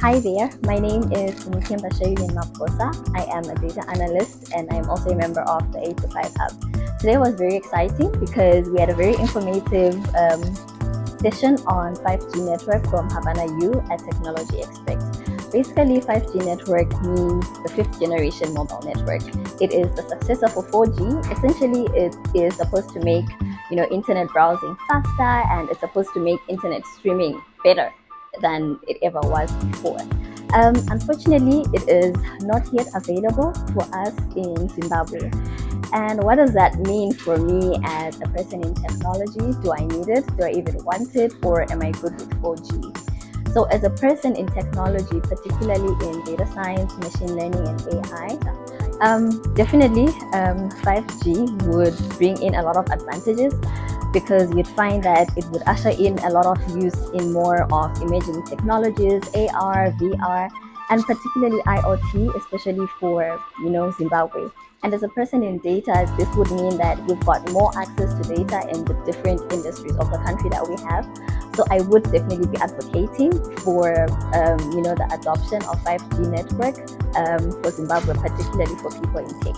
Hi there, my name is Gcinithemba. I am a data analyst and I'm also a member of the 8 to 5 Hub. Today was very exciting because we had a very informative session on 5G network from Havana U at Technology Expect. Basically, 5G network means the 5th generation mobile network. It is the successor for 4G. Essentially, it is supposed to make internet browsing faster, and it's supposed to make internet streaming better than it ever was before. Unfortunately, it is not yet available for us in Zimbabwe. And what does that mean for me as a person in technology? Do I need it? Do I even want it? Or am I good with 4G? So as a person in technology, particularly in data science, machine learning, and AI, definitely 5G would bring in a lot of advantages, because you'd find that it would usher in a lot of use in more of emerging technologies, AR, VR, and particularly IoT, especially for Zimbabwe. And as a person in data, this would mean that we've got more access to data in the different industries of the country that we have. So I would definitely be advocating for the adoption of 5G network for Zimbabwe, particularly for people in tech.